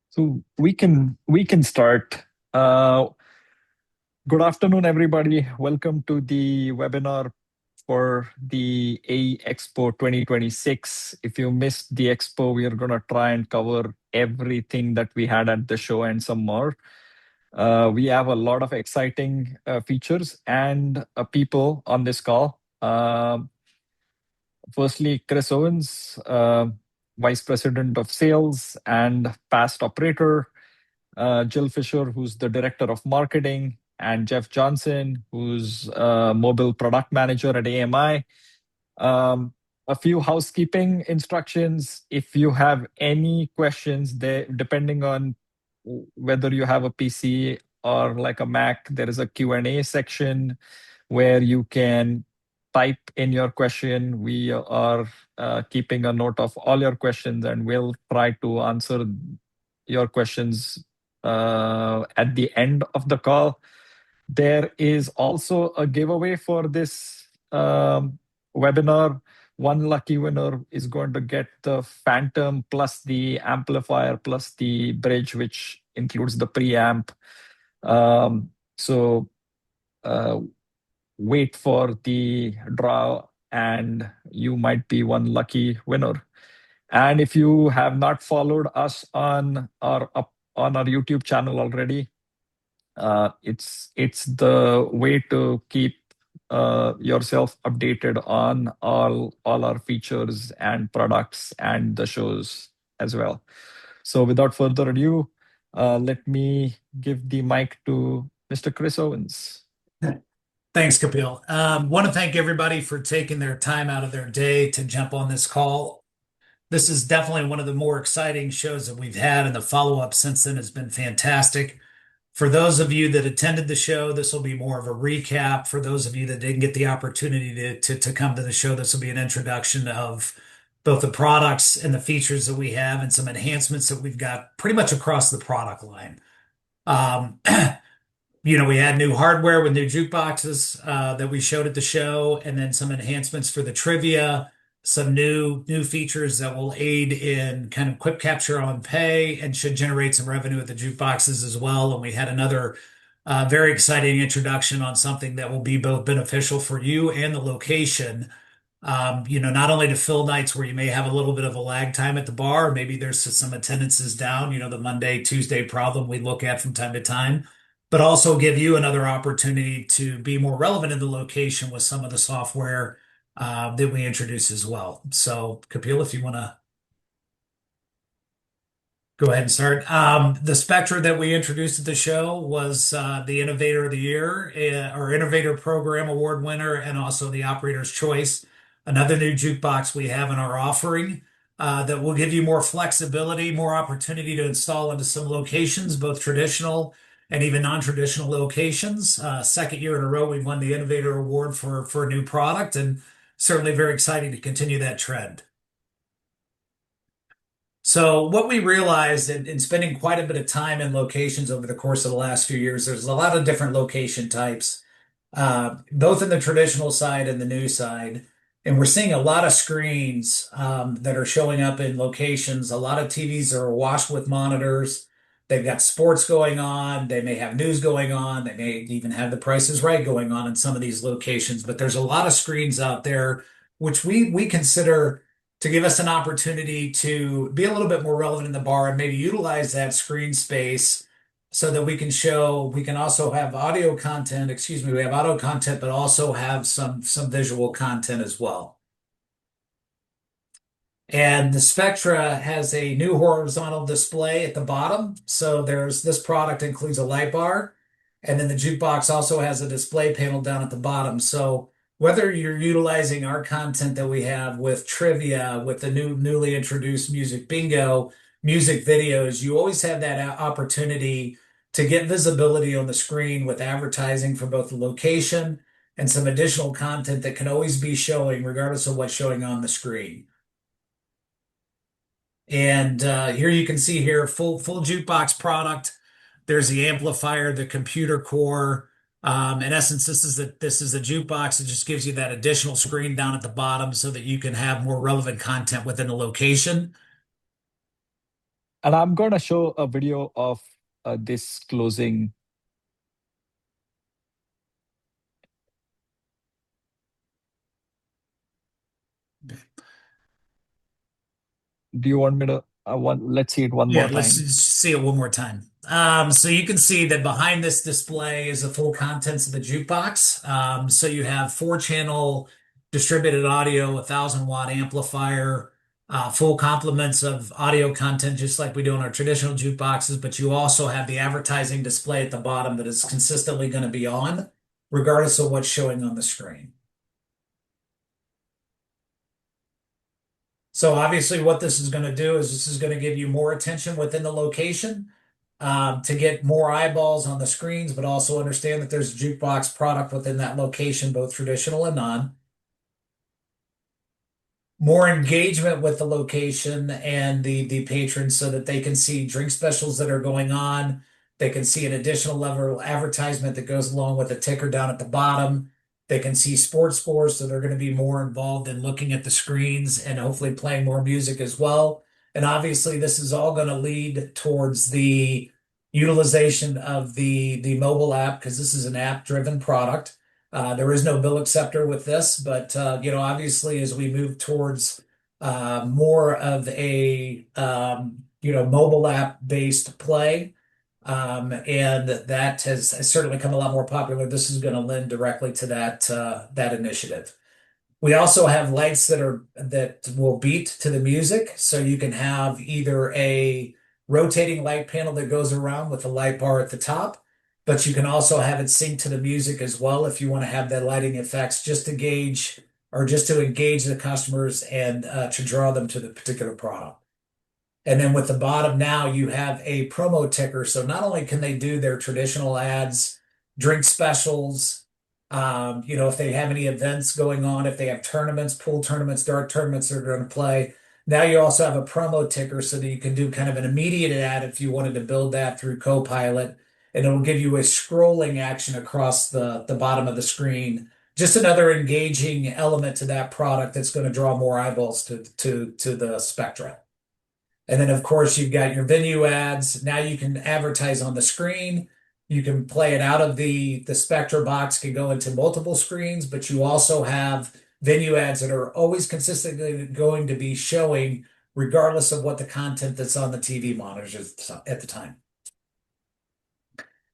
So we can start. Good afternoon, everybody. Welcome to the webinar for the AE Expo 2026. If you missed the expo, we are going to try and cover everything that we had at the show and some more. We have a lot of exciting features and people on this call. Firstly, Chris Owens, Vice President of Sales and past operator. Jill Fisher, who's the Director of Marketing, and Jeff Johnson, who's Mobile Product Manager at AMI. Um, a few housekeeping instructions. If you have any questions, depending on whether you have a PC or like a Mac, there is a Q&A section where you can type in your question. We are keeping a note of all your questions and we'll try to answer your questions at the end of the call. There is also a giveaway for this webinar. One lucky winner is going to get the Phantom plus the amplifier plus the bridge, which includes the preamp. So wait for the draw and you might be one lucky winner. And if you have not followed us on our YouTube channel already, it's the way to keep yourself updated on all our features and products and the shows as well. So without further ado, let me give the mic to Mr. Chris Owens. Thanks, Kapil. Want to thank everybody for taking their time out of their day to jump on this call. This is definitely one of the more exciting shows that we've had, and the follow-up since then has been fantastic. For those of you that attended the show, this will be more of a recap. For those of you that didn't get the opportunity to come to the show, this will be an introduction of both the products and the features that we have and some enhancements that we've got pretty much across the product line. Um, we had new hardware with new jukeboxes that we showed at the show, and then some enhancements for the trivia, some new features that will aid in kind of quick capture on pay and should generate some revenue at the jukeboxes as well. And we had another very exciting introduction on something that will be both beneficial for you and the location. Not only to fill nights where you may have a little bit of a lag time at the bar, maybe there's some attendances down, the Monday, Tuesday problem we look at from time to time, but also give you another opportunity to be more relevant in the location with some of the software that we introduce as well. So, Kapil, if you want to go ahead and start. The Spectra that we introduced at the show was the Innovator of the Year, or Innovator Program Award winner, and also the Operator's Choice. Another new jukebox we have in our offering that will give you more flexibility, more opportunity to install into some locations, both traditional and even non-traditional locations. Second year in a row, we've won the Innovator Award for a new product, and certainly very exciting to continue that trend. So what we realized in spending quite a bit of time in locations over the course of the last few years, there's a lot of different location types, both in the traditional side and the new side. And we're seeing a lot of screens that are showing up in locations. A lot of TVs are awash with monitors. They've got sports going on. They may have news going on. They may even have The Price is Right going on in some of these locations. But there's a lot of screens out there, which we consider to give us an opportunity to be a little bit more relevant in the bar and maybe utilize that screen space so that we can also have audio content, excuse me, we have audio content, but also have some visual content as well. And the Spectra has a new horizontal display at the bottom. So this product includes a light bar, and then the jukebox also has a display panel down at the bottom. So whether you're utilizing our content that we have with trivia, with the newly introduced music bingo, music videos, you always have that opportunity to get visibility on the screen with advertising for both the location and some additional content that can always be showing regardless of what's showing on the screen. And here you can see here full jukebox product. There's the amplifier, the computer core. In essence, this is a jukebox. It just gives you that additional screen down at the bottom so that you can have more relevant content within the location. And I'm going to show a video of this closing. Do you want me to? Let's see it one Yeah, more let's time. just see it one more time. So you can see that behind this display is the full contents of the jukebox. So you have four-channel distributed audio, 1,000-watt amplifier, full complements of audio content, just like we do on our traditional jukeboxes. But you also have the advertising display at the bottom that is consistently going to be on, regardless of what's showing on the screen. So obviously what this is going to do is this is going to give you more attention within the location, to get more eyeballs on the screens, but also understand that there's a jukebox product within that location, both traditional and non. More engagement with the location and the patrons so that they can see drink specials that are going on. They can see an additional level of advertisement that goes along with the ticker down at the bottom. They can see sports scores, so they're going to be more involved in looking at the screens and hopefully playing more music as well. And obviously, this is all going to lead towards the utilization of the mobile app because this is an app-driven product. There is no bill acceptor with this, but obviously, as we move towards more of a mobile app based play, and that has certainly become a lot more popular. This is going to lend directly to that initiative. We also have lights that will beat to the music, so you can have either a rotating light panel that goes around with a light bar at the top, but you can also have it sync to the music as well if you want to have that lighting effects just to gauge or just to engage the customers and to draw them to the particular product. And then with the bottom now, you have a promo ticker. So not only can they do their traditional ads, drink specials, if they have any events going on, if they have tournaments, pool tournaments, dart tournaments they're going to play. Now you also have a promo ticker so that you can do kind of an immediate ad if you wanted to build that through Copilot, and it'll give you a scrolling action across the bottom of the screen. Just another engaging element to that product that's going to draw more eyeballs to the Spectra. And then, of course, you've got your venue ads. Now you can advertise on the screen. You can play it out of the Spectra box, can go into multiple screens, but you also have venue ads that are always consistently going to be showing, regardless of what the content that's on the TV monitors is at the time.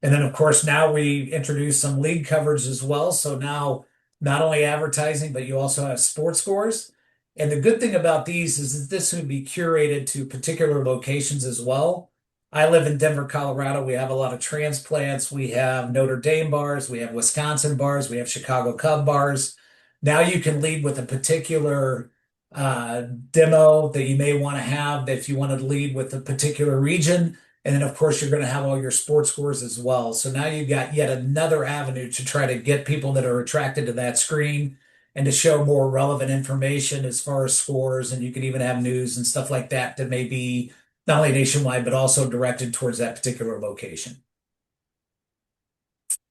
And then, of course, now we introduce some league coverage as well. So now not only advertising, but you also have sports scores. And the good thing about these is that this would be curated to particular locations as well. I live in Denver, Colorado. We have a lot of transplants. We have Notre Dame bars. We have Wisconsin bars. We have Chicago Cub bars. Now you can lead with a particular demo that you may want to have if you want to lead with a particular region. And then, of course, you're going to have all your sports scores as well. So now you've got yet another avenue to try to get people that are attracted to that screen and to show more relevant information as far as scores. And you can even have news and stuff like that that may be not only nationwide, but also directed towards that particular location.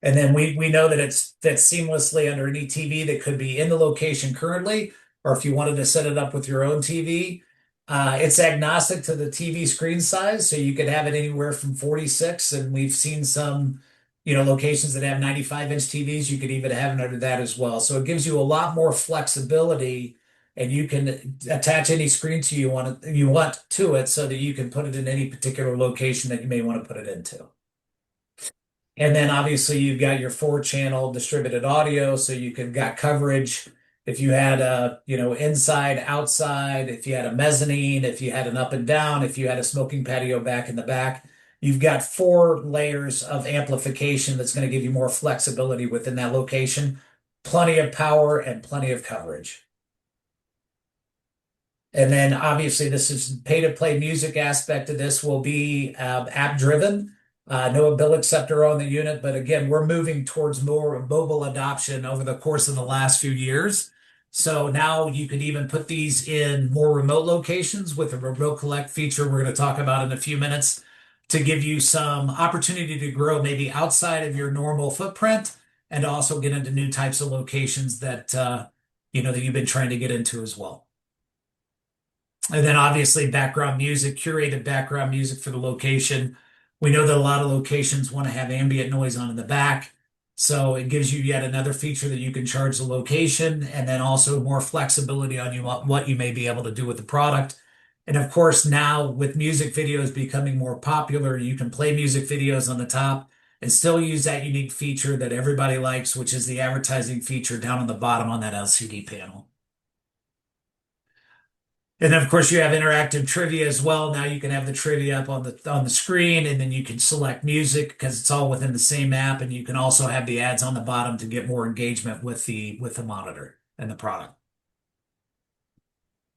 And then we know that it's fits seamlessly under any TV that could be in the location currently, or if you wanted to set it up with your own TV. It's agnostic to the TV screen size, so you could have it anywhere from 46, and we've seen some, locations that have 95-inch TVs. You could even have it under that as well. So it gives you a lot more flexibility, and you can attach any screen you want to it, so that you can put it in any particular location that you may want to put it into. And then obviously you've got your four-channel distributed audio, so you can got coverage if you had a, inside, outside, if you had a mezzanine, if you had an up and down, if you had a smoking patio back in the back. You've got four layers of amplification that's going to give you more flexibility within that location, plenty of power and plenty of coverage. And then obviously this is pay to play music aspect of this will be app driven. No bill acceptor on the unit, but again, we're moving towards more mobile adoption over the course of the last few years. So now you can even put these in more remote locations with a remote collect feature we're going to talk about in a few minutes to give you some opportunity to grow maybe outside of your normal footprint and also get into new types of locations that that you've been trying to get into as well. And then obviously background music, curated background music for the location. We know that a lot of locations want to have ambient noise on in the back. So it gives you yet another feature that you can charge the location and then also more flexibility on what you may be able to do with the product. And of course, now with music videos becoming more popular, you can play music videos on the top and still use that unique feature that everybody likes, which is the advertising feature down on the bottom on that LCD panel. And then of course you have interactive trivia as well. Now you can have the trivia up on the screen and then you can select music because it's all within the same app and you can also have the ads on the bottom to get more engagement with the monitor and the product.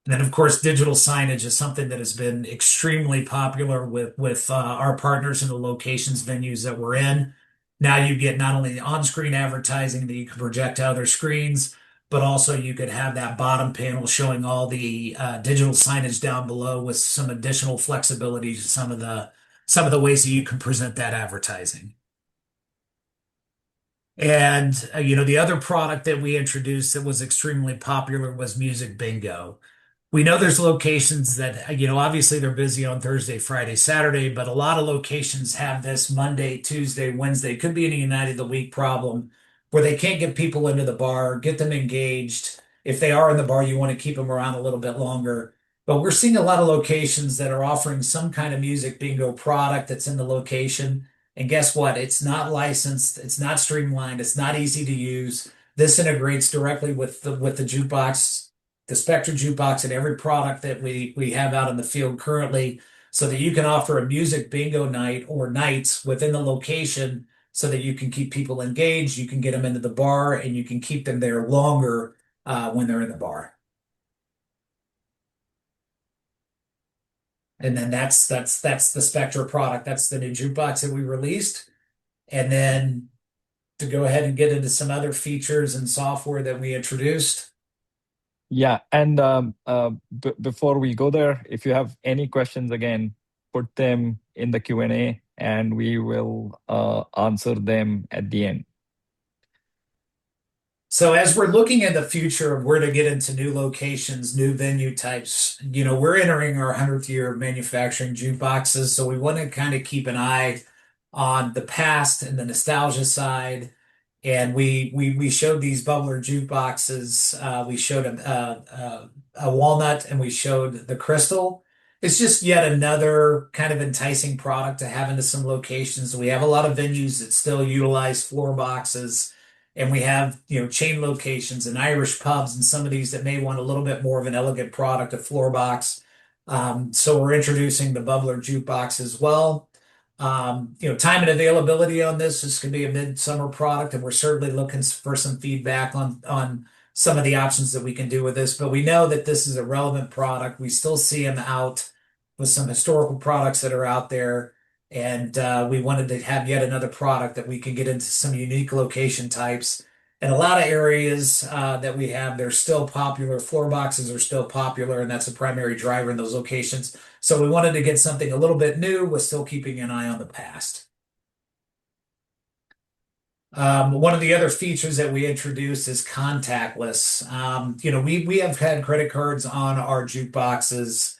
And then, of course, digital signage is something that has been extremely popular with our partners in the locations, venues that we're in. Now you get not only on-screen advertising that you can project to other screens, but also you could have that bottom panel showing all the digital signage down below with some additional flexibility to some of the ways that you can present that advertising. And the other product that we introduced that was extremely popular was Music Bingo. We know there's locations that, obviously they're busy on Thursday, Friday, Saturday, but a lot of locations have this Monday, Tuesday, Wednesday, could be any night of the week problem where they can't get people into the bar, get them engaged. If they are in the bar, you want to keep them around a little bit longer. But we're seeing a lot of locations that are offering some kind of music bingo product that's in the location. And guess what? It's not licensed, it's not streamlined, it's not easy to use. This integrates directly with the jukebox, the Spectra jukebox, and every product that we have out in the field currently, so that you can offer a music bingo night or nights within the location, so that you can keep people engaged, you can get them into the bar, and you can keep them there longer when they're in the bar. And then that's the Spectra product. That's the new jukebox that we released. And then to go ahead and get into some other features and software that we introduced. Yeah, and before we go there, if you have any questions, again, put them in the Q&A, and we will answer them at the end. So as we're looking at the future of where to get into new locations, new venue types, we're entering our 100th year of manufacturing jukeboxes. So we want to kind of keep an eye on the past and the nostalgia side. And we showed these bubbler jukeboxes. We showed a walnut and we showed the crystal. It's just yet another kind of enticing product to have into some locations. We have a lot of venues that still utilize floor boxes, and we have, chain locations and Irish pubs and some of these that may want a little bit more of an elegant product, a floor box. So we're introducing the bubbler jukebox as well. Time and availability on this could be a midsummer product, and we're certainly looking for some feedback on some of the options that we can do with this. But we know that this is a relevant product. We still see them out with some historical products that are out there, and we wanted to have yet another product that we can get into some unique location types. And a lot of areas that we have, they're still popular. Floor boxes are still popular, and that's a primary driver in those locations. So we wanted to get something a little bit new with still keeping an eye on the past. One of the other features that we introduced is contactless. We have had credit cards on our jukeboxes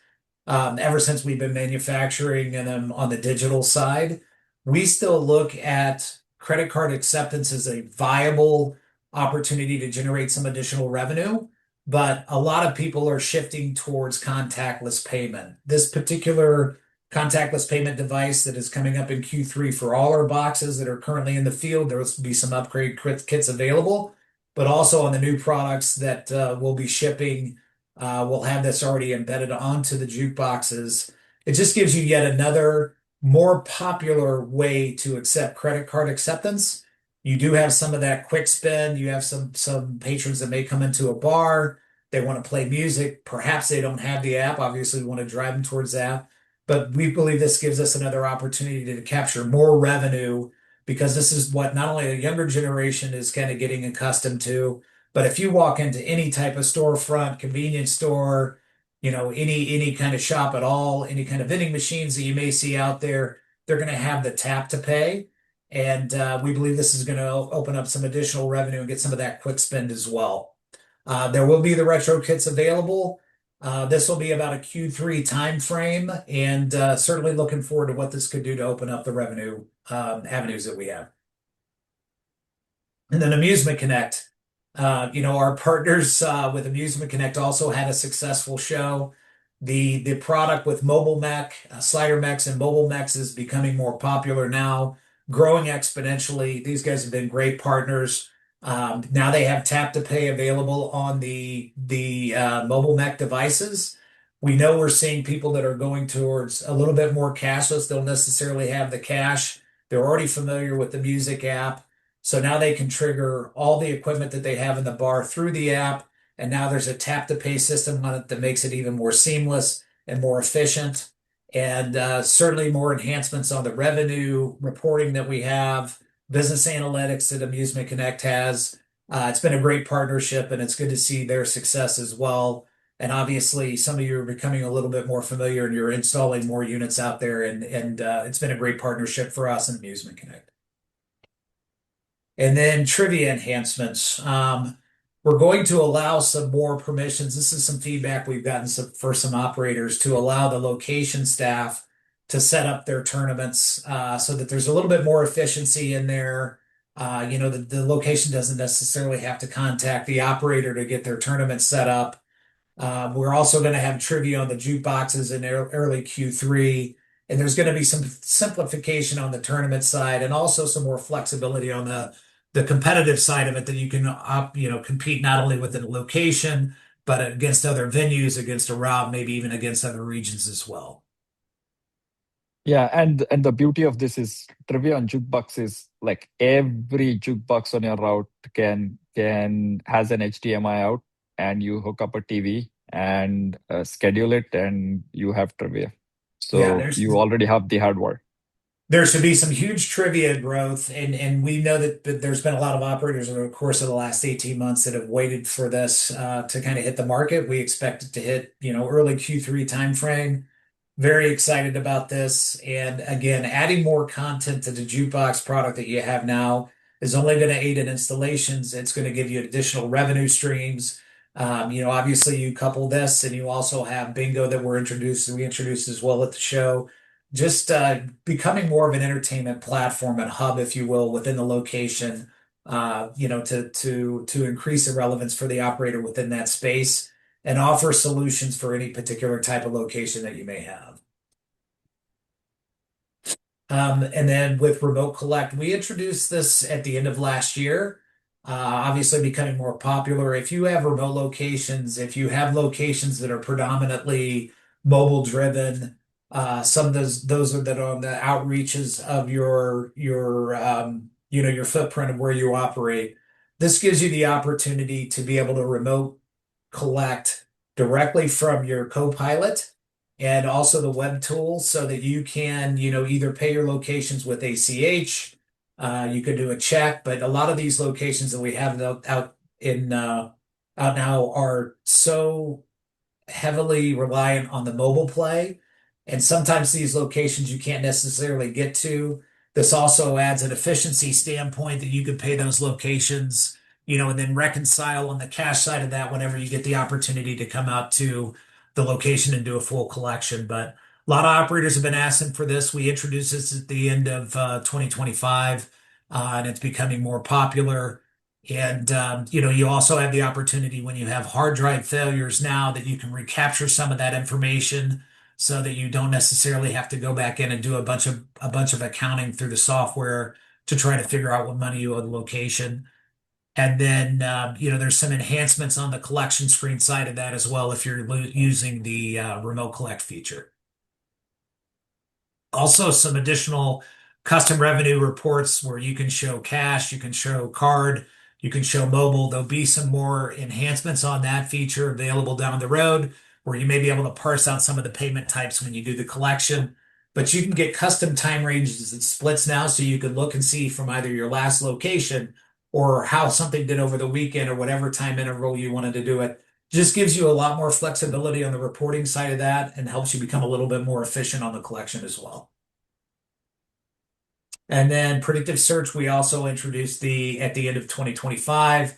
ever since we've been manufacturing them on the digital side. We still look at credit card acceptance as a viable opportunity to generate some additional revenue, but a lot of people are shifting towards contactless payment. This particular contactless payment device that is coming up in Q3 for all our boxes that are currently in the field, there will be some upgrade kits available, but also on the new products that we'll be shipping, we'll have this already embedded onto the jukeboxes. It just gives you yet another more popular way to accept credit card acceptance. You do have some of that quick spend. You have some patrons that may come into a bar. They want to play music. Perhaps they don't have the app. Obviously, we want to drive them towards that. But we believe this gives us another opportunity to capture more revenue, because this is what not only the younger generation is kind of getting accustomed to, but if you walk into any type of storefront, convenience store, any kind of shop at all, any kind of vending machines that you may see out there, they're going to have the tap to pay. And we believe this is going to open up some additional revenue and get some of that quick spend as well. There will be the retro kits available. This will be about a Q3 timeframe, and certainly looking forward to what this could do to open up the revenue avenues that we have. And then Amusement Connect. Our partners with Amusement Connect also had a successful show. The product with Mobile Mech, Slider Mechs and Mobile Mechs is becoming more popular now, growing exponentially. These guys have been great partners. Now they have tap to pay available on the Mobile Mech devices. We know we're seeing people that are going towards a little bit more cashless. They'll necessarily have the cash. They're already familiar with the music app. So now they can trigger all the equipment that they have in the bar through the app. And now there's a tap to pay system on it that makes it even more seamless and more efficient. And certainly more enhancements on the revenue reporting that we have, business analytics that Amusement Connect has. It's been a great partnership and it's good to see their success as well. And obviously, some of you are becoming a little bit more familiar and you're installing more units out there. And it's been a great partnership for us and Amusement Connect. And then trivia enhancements. We're going to allow some more permissions. This is some feedback we've gotten for some operators to allow the location staff to set up their tournaments so that there's a little bit more efficiency in there. The location doesn't necessarily have to contact the operator to get their tournament set up. We're also going to have trivia on the jukeboxes in early Q3, and there's going to be some simplification on the tournament side, and also some more flexibility on the competitive side of it that you can compete not only within a location but against other venues, against a route, maybe even against other regions as well. Yeah, and the beauty of this is trivia on jukebox is like every jukebox on your route can has an HDMI out, and you hook up a TV and schedule it, and you have trivia. Yeah, So you already have the hardware. there should be some huge trivia growth, and we know that there's been a lot of operators over the course of the last 18 months that have waited for this to kind of hit the market. We expect it to hit, early Q3 timeframe. Very excited about this. And again, adding more content to the jukebox product that you have now is only going to aid in installations. It's going to give you additional revenue streams. Obviously you couple this and you also have bingo that we introduced as well at the show. Just becoming more of an entertainment platform and hub, if you will, within the location, to increase the relevance for the operator within that space and offer solutions for any particular type of location that you may have. And then with Remote Collect, we introduced this at the end of last year, obviously becoming more popular. If you have remote locations, if you have locations that are predominantly mobile driven, some of those are that are on the outreaches of your footprint of where you operate. This gives you the opportunity to be able to remote collect directly from your co-pilot and also the web tool so that you can, either pay your locations with ACH, you could do a check, but a lot of these locations that we have out now are so heavily reliant on the mobile play. And sometimes these locations you can't necessarily get to. This also adds an efficiency standpoint that you could pay those locations, and then reconcile on the cash side of that whenever you get the opportunity to come out to the location and do a full collection. But a lot of operators have been asking for this. We introduced this at the end of 2025, and it's becoming more popular. And you also have the opportunity when you have hard drive failures now that you can recapture some of that information so that you don't necessarily have to go back in and do a bunch of accounting through the software to try to figure out what money you owe the location. And then there's some enhancements on the collection screen side of that as well if you're using the remote collect feature. Also, some additional custom revenue reports where you can show cash, you can show card, you can show mobile. There'll be some more enhancements on that feature available down the road where you may be able to parse out some of the payment types when you do the collection. But you can get custom time ranges and splits now so you can look and see from either your last location or how something did over the weekend or whatever time interval you wanted to do it. Just gives you a lot more flexibility on the reporting side of that and helps you become a little bit more efficient on the collection as well. And then predictive search, we also introduced at the end of 2025.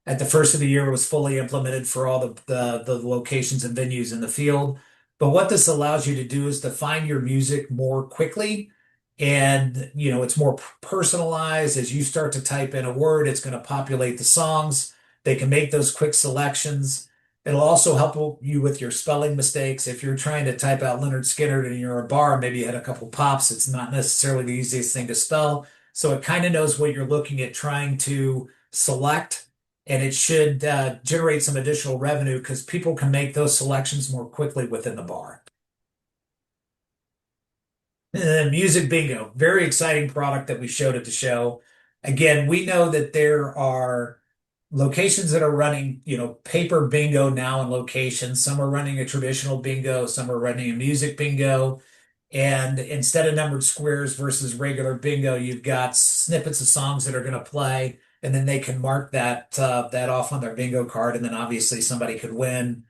At the first of the year, it was fully implemented for all the locations and venues in the field. But what this allows you to do is to find your music more quickly. And, it's more personalized. As you start to type in a word, it's going to populate the songs. They can make those quick selections. It'll also help you with your spelling mistakes. If you're trying to type out Leonard Skinner and you're in a bar, maybe you had a couple pops, it's not necessarily the easiest thing to spell. So it kind of knows what you're looking at trying to select, and it should generate some additional revenue because people can make those selections more quickly within the bar. And then music bingo, very exciting product that we showed at the show. Again, we know that there are locations that are running, paper bingo now in locations. Some are running a traditional bingo, some are running a music bingo. And instead of numbered squares versus regular bingo, you've got snippets of songs that are going to play, and then they can mark that off on their bingo card, and then obviously somebody could win,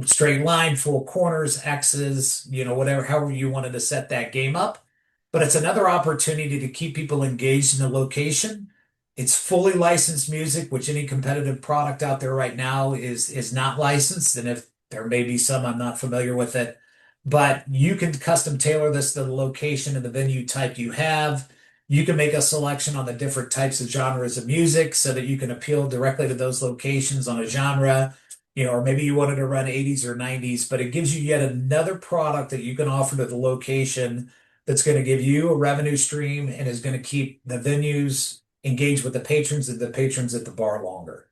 straight line, full corners, X's, whatever, however you wanted to set that game up. But it's another opportunity to keep people engaged in the location. It's fully licensed music, which any competitive product out there right now is not licensed. And if there may be some, I'm not familiar with it. But you can custom tailor this to the location and the venue type you have. You can make a selection on the different types of genres of music so that you can appeal directly to those locations on a genre, or maybe you wanted to run 80s or 90s, but it gives you yet another product that you can offer to the location that's going to give you a revenue stream and is going to keep the venues engaged with the patrons and the patrons at the bar longer.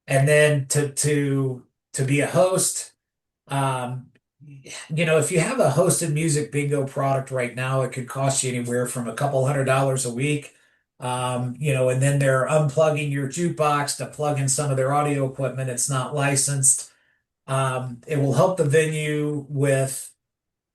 And then to be a host, um, if you have a hosted music bingo product right now, it could cost you anywhere from a couple $100 a week. And then they're unplugging your jukebox to plug in some of their audio equipment. It's not licensed. It will help the venue with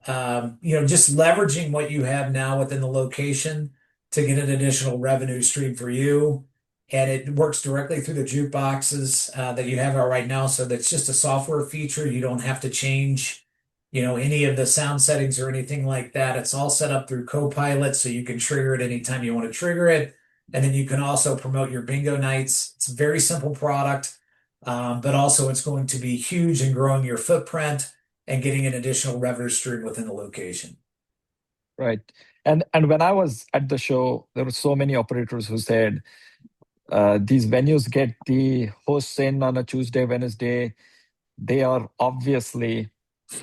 just leveraging what you have now within the location to get an additional revenue stream for you. And it works directly through the jukeboxes that you have out right now. So that's just a software feature. You don't have to change, any of the sound settings or anything like that. It's all set up through Copilot, so you can trigger it anytime you want to trigger it. And then you can also promote your bingo nights. It's a very simple product, but also it's going to be huge in growing your footprint and getting an additional revenue stream within the location. Right. And when I was at the show, there were so many operators who said these venues get the hosts in on a Tuesday, Wednesday. They are obviously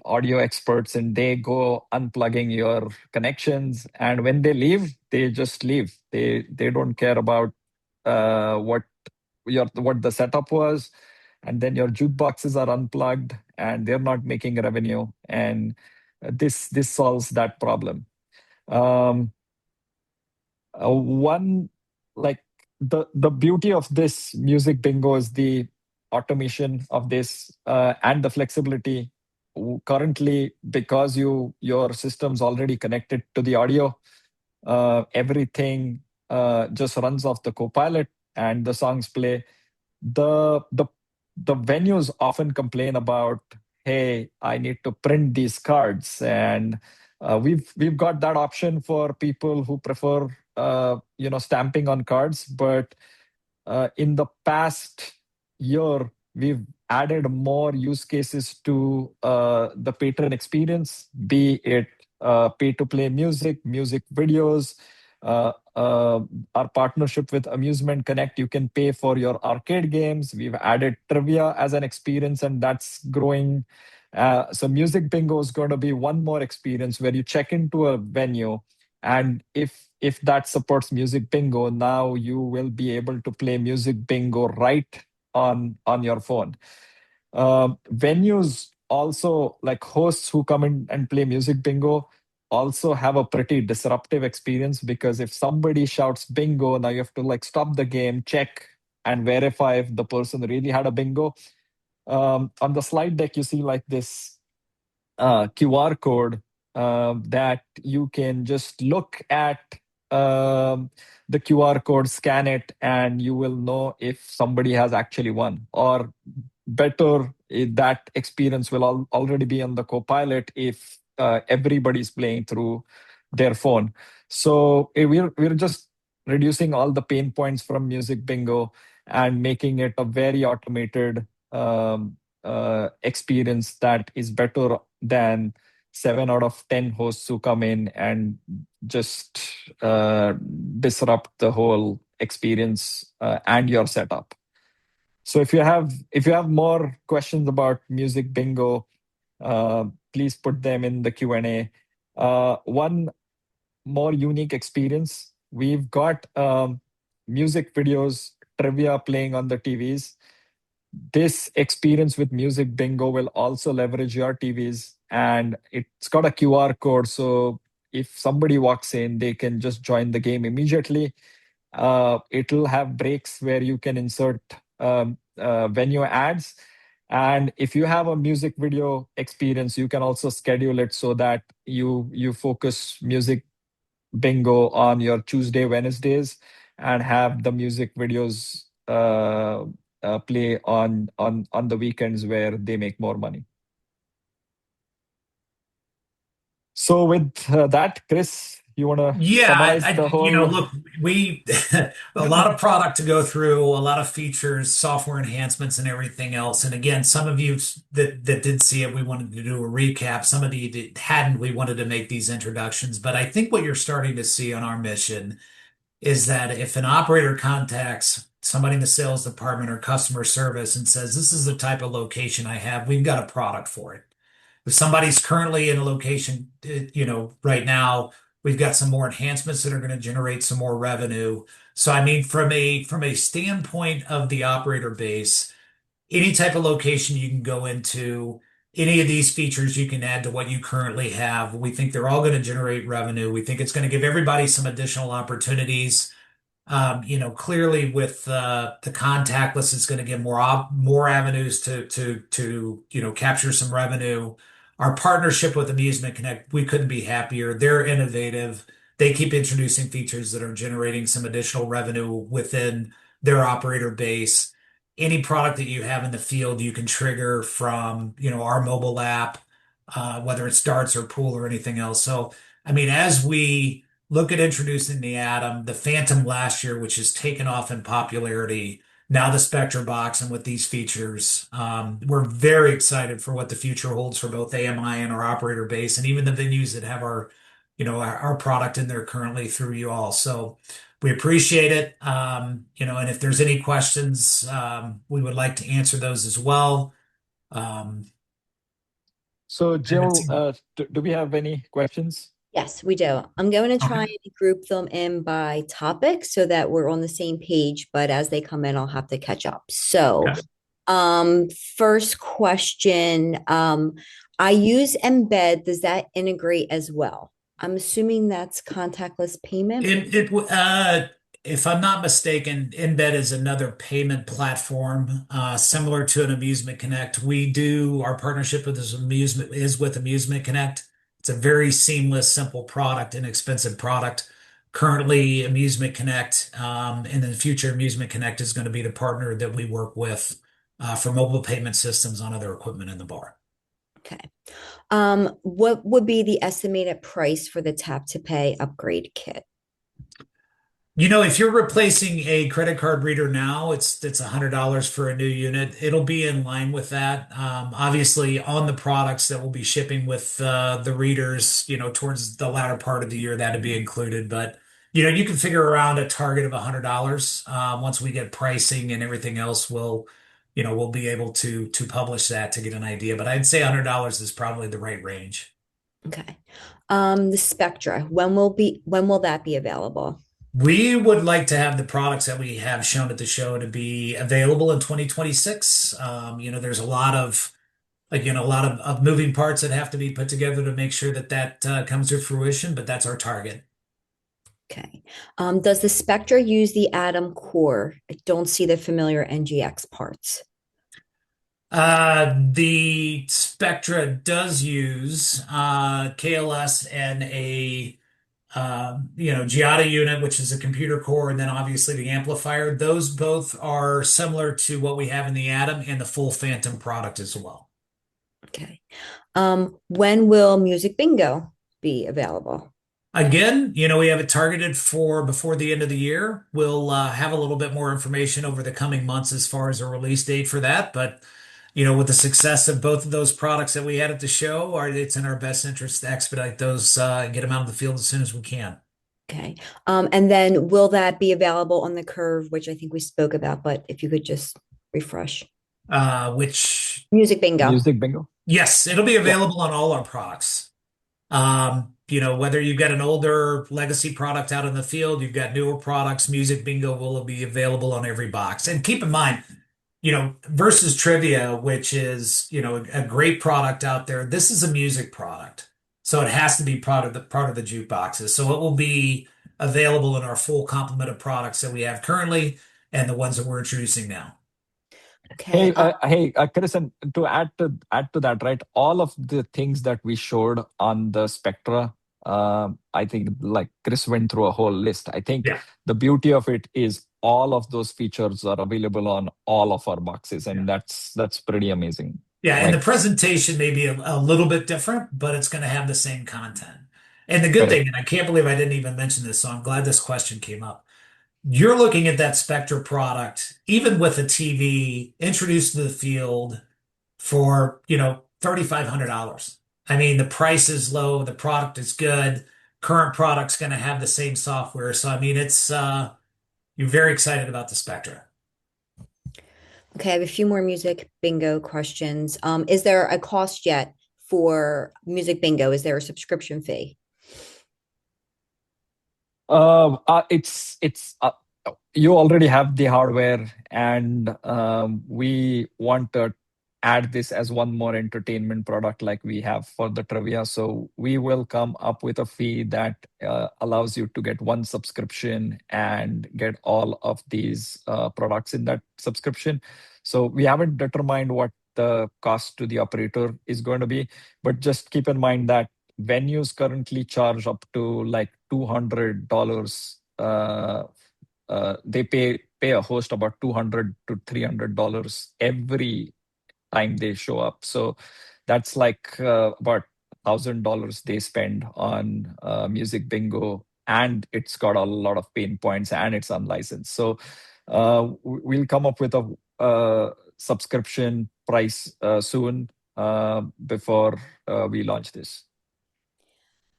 audio experts and they go unplugging your connections. And when they leave, they just leave. They don't care about what the setup was. And then your jukeboxes are unplugged and they're not making revenue. And this solves that problem. Um, One, like, the beauty of this music bingo is the automation of this and the flexibility. Currently, because your system's already connected to the audio, everything just runs off the Copilot and the songs play. The the the venues often complain about, hey, I need to print these cards, and we've got that option for people who prefer stamping on cards. But in the past year, we've added more use cases to the patron experience, be it pay to play music videos, our partnership with Amusement Connect. You can pay for your arcade games. We've added trivia as an experience, and that's growing. So music bingo is going to be one more experience where you check into a venue, and if that supports music bingo, now you will be able to play music bingo right on your phone. Venues also, like hosts who come in and play music bingo, also have a pretty disruptive experience, because if somebody shouts bingo, now you have to like stop the game, check and verify if the person really had a bingo. On the slide deck, you see like this QR code that you can just look at the QR code, scan it, and you will know if somebody has actually won. Or better, that experience will already be on the Copilot if everybody's playing through their phone. So we're just reducing all the pain points from Music Bingo and making it a very automated experience that is better than 7 out of 10 hosts who come in and just uh, disrupt the whole experience and your setup. So if you have more questions about Music Bingo, please put them in the Q&A. One more unique experience. We've got music videos, trivia playing on the TVs. This experience with Music Bingo will also leverage your TVs, and it's got a QR code. So if somebody walks in, they can just join the game immediately. It'll have breaks where you can insert venue ads. And if you have a music video experience, you can also schedule it so that you focus Music Bingo on your Tuesday, Wednesdays, and have the music videos play on the weekends where they make more money. So with that, Chris, you want to Yeah, summarize the whole? look, we a lot of product to go through, a lot of features, software enhancements, and everything else. And again, some of you that did see it, we wanted to do a recap. Some of you that hadn't, we wanted to make these introductions. But I think what you're starting to see on our mission is that if an operator contacts somebody in the sales department or customer service and says, "This is the type of location I have," we've got a product for it. If somebody's currently in a location, right now, we've got some more enhancements that are going to generate some more revenue. So, I mean, from a standpoint of the operator base, any type of location you can go into, any of these features you can add to what you currently have. We think they're all going to generate revenue. We think it's going to give everybody some additional opportunities. Clearly with the contactless, it's going to give more avenues to capture some revenue. Our partnership with Amusement Connect, we couldn't be happier. They're innovative. They keep introducing features that are generating some additional revenue within their operator base. Any product that you have in the field, you can trigger from, our mobile app, whether it's darts or pool or anything else. So, I mean, as we look at introducing the Atom, the Phantom last year, which has taken off in popularity. Now the Spectra box, and with these features, we're very excited for what the future holds for both AMI and our operator base, and even the venues that have our product in there currently through you all. So we appreciate it. And if there's any questions, we would like to answer those as well. Um, So and that's Jill, do we have any questions? Yes, we do. I'm going to try okay. and group them in by topic so that we're on the same page, but as they come in, I'll have to catch up. So, Okay. first question, I use Embed. Does that integrate as well? I'm assuming that's contactless payment. If I'm not mistaken, Embed is another payment platform, similar to an Amusement Connect. Our partnership with this amusement is with Amusement Connect. It's a very seamless, simple product, inexpensive product. Currently, Amusement Connect, and in the future, Amusement Connect is going to be the partner that we work with, for mobile payment systems on other equipment in the bar. Okay. What would be the estimated price for the tap to pay upgrade kit? If you're replacing a credit card reader now, it's $100 for a new unit. It'll be in line with that. Obviously, on the products that will be shipping with the readers, towards the latter part of the year, that'd be included. But you can figure around a target of $100. Once we get pricing and everything else, we'll be able to publish that to get an idea. But I'd say $100 is probably the right range. Okay. The Spectra, when will that be available? We would like to have the products that we have shown at the show to be available in 2026. There's a lot of, again, a lot of moving parts that have to be put together to make sure that comes to fruition, but that's our target. Okay. Does the Spectra use the Atom core? I don't see the familiar NGX parts. The Spectra does use KLS and a Giada unit, which is a computer core, and then obviously the amplifier. Those both are similar to what we have in the Atom and the full Phantom product as well. Okay. When will Music Bingo be available? Again, we have it targeted for before the end of the year. We'll have a little bit more information over the coming months as far as a release date for that. But, with the success of both of those products that we had at the show, it's in our best interest to expedite those and get them out of the field as soon as we can. Okay. And then will that be available on the curve, which I think we spoke about, but if you could just refresh. Which, Music bingo. Music bingo. yes, it'll be Yeah. available on all our products. Whether you've got an older legacy product out in the field, you've got newer products, Music Bingo will be available on every box. And keep in mind, versus Trivia, which is, a great product out there, this is a music product. So it has to be part of the jukeboxes. So it will be available in our full complement of products that we have currently and the ones that we're introducing now. Okay. Chris, and to add to that, right? All of the things that we showed on the Spectra, I think, like Chris went through a whole list. I think Yeah. the beauty of it is all of those features are available on all of our boxes, Yeah. and that's pretty amazing. Yeah, and the Like, presentation may be a little bit different, but it's going to have the same content. And the good thing, correct. and I can't believe I didn't even mention this, so I'm glad this question came up. You're looking at that Spectre product, even with a TV introduced to the field for, $3,500. I mean, the price is low, the product is good, current product's going to have the same software. So, I mean, you're very excited about the Spectre. Okay, I have a few more music bingo questions. Is there a cost yet for music bingo? Is there a subscription fee? It's you already have the hardware, and we want to add this as one more entertainment product like we have for the trivia. So we will come up with a fee that allows you to get one subscription and get all of these products in that subscription. So we haven't determined what the cost to the operator is going to be, but just keep in mind that venues currently charge up to like $200. They pay a host about $200 to $300 every time they show up. So that's like about $1,000 they spend on music bingo, and it's got a lot of pain points, and it's unlicensed. So we'll come up with a subscription price soon before we launch this.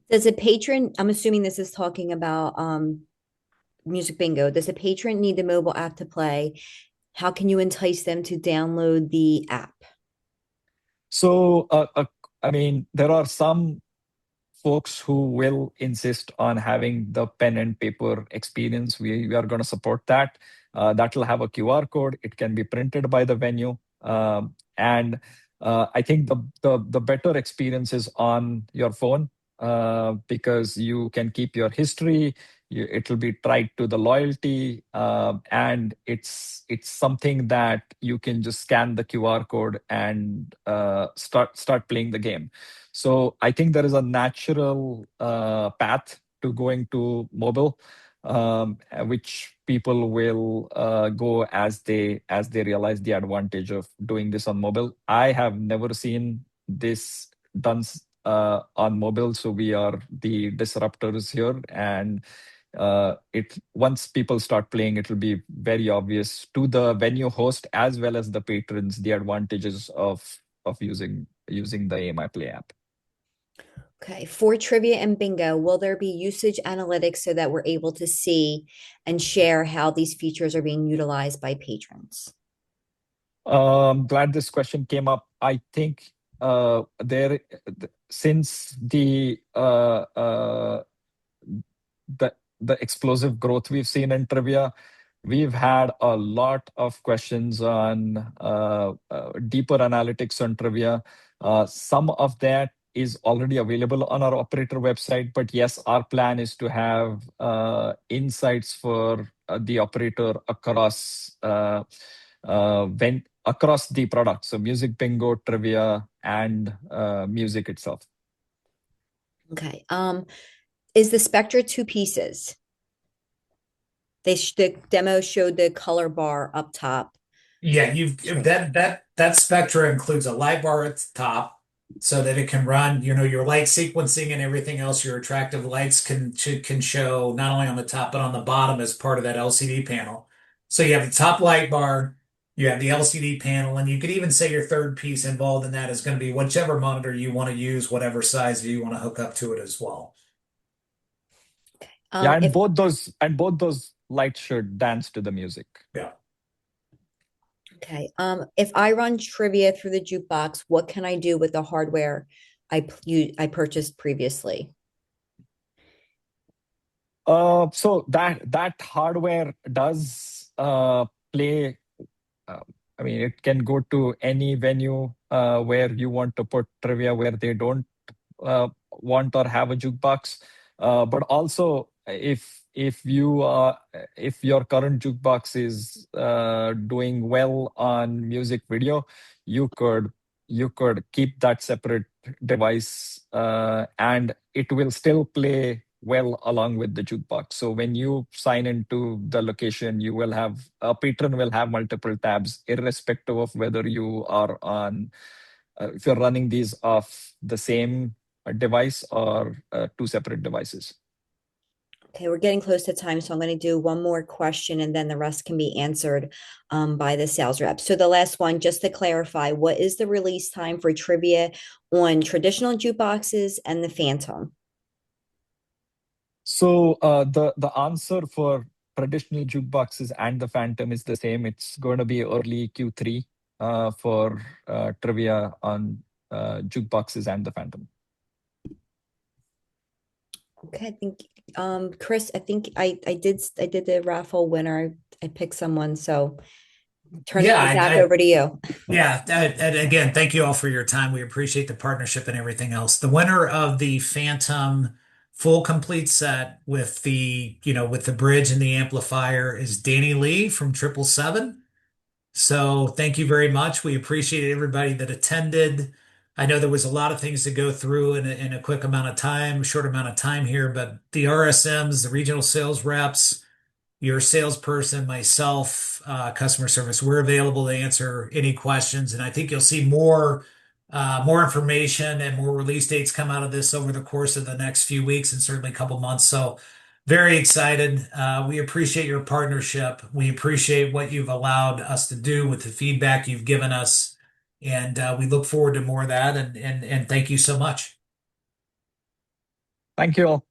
Does a patron, I'm assuming this is talking about music bingo, does a patron need the mobile app to play? How can you entice them to download the app? So, I mean, there are some folks who will insist on having the pen and paper experience. We are going to support that. That will have a QR code. It can be printed by the venue. And I think the better experience is on your phone because you can keep your history. It will be tied to the loyalty, and it's something that you can just scan the QR code and start playing the game. So I think there is a natural path to going to mobile, which people will go as they realize the advantage of doing this on mobile. I have never seen this done on mobile, so we are the disruptors here, and it once people start playing, it will be very obvious to the venue host as well as the patrons the advantages of using the AMI Play app. Okay, for trivia and bingo, will there be usage analytics so that we're able to see and share how these features are being utilized by patrons? Glad this question came up. I think since the explosive growth we've seen in trivia, we've had a lot of questions on deeper analytics on trivia. Some of that is already available on our operator website, but yes, our plan is to have insights for the operator across the product. So music bingo, trivia, and music itself. Okay. Is the Spectra two pieces? The demo showed the color bar up top. Yeah, Sure. that Spectra includes a light bar at the top so that it can run, your light sequencing and everything else. Your attractive lights can show not only on the top but on the bottom as part of that LCD panel. So you have the top light bar, you have the LCD panel, and you could even say your third piece involved in that is going to be whichever monitor you want to use, whatever size you want to hook up to it as well. Yeah, and If both those lights should dance to the music. Yeah. Okay. If I run trivia through the jukebox, what can I do with the hardware I purchased previously? So that hardware does play. Uh, I mean, it can go to any venue where you want to put trivia where they don't want or have a jukebox. But also, if your current jukebox is doing well on music video, you could keep that separate device, and it will still play well along with the jukebox. So when you sign into the location, you will have a patron will have multiple tabs, irrespective of whether you are on if you're running these off the same device or two separate devices. Okay, we're getting close to time, so I'm going to do one more question and then the rest can be answered by the sales rep. So the last one, just to clarify, what is the release time for trivia on traditional jukeboxes and the Phantom? So the answer for traditional jukeboxes and the Phantom is the same. It's going to be early Q3 for trivia on jukeboxes and the Phantom. Okay, I think Chris, I think I did the raffle winner. I picked someone, so turning Yeah, it back over to you. yeah. And again, thank you all for your time. We appreciate the partnership and everything else. The winner of the Phantom full complete set with with the bridge and the amplifier is Danny Lee from 777. So thank you very much. We appreciate everybody that attended. I know there was a lot of things to go through in a quick amount of time, short amount of time here, but the RSMs, the regional sales reps, your salesperson, myself, customer service, we're available to answer any questions. And I think you'll see more information and more release dates come out of this over the course of the next few weeks and certainly a couple months. So very excited. We appreciate your partnership. We appreciate what you've allowed us to do with the feedback you've given us. And we look forward to more of that. And thank you so much. Thank you all.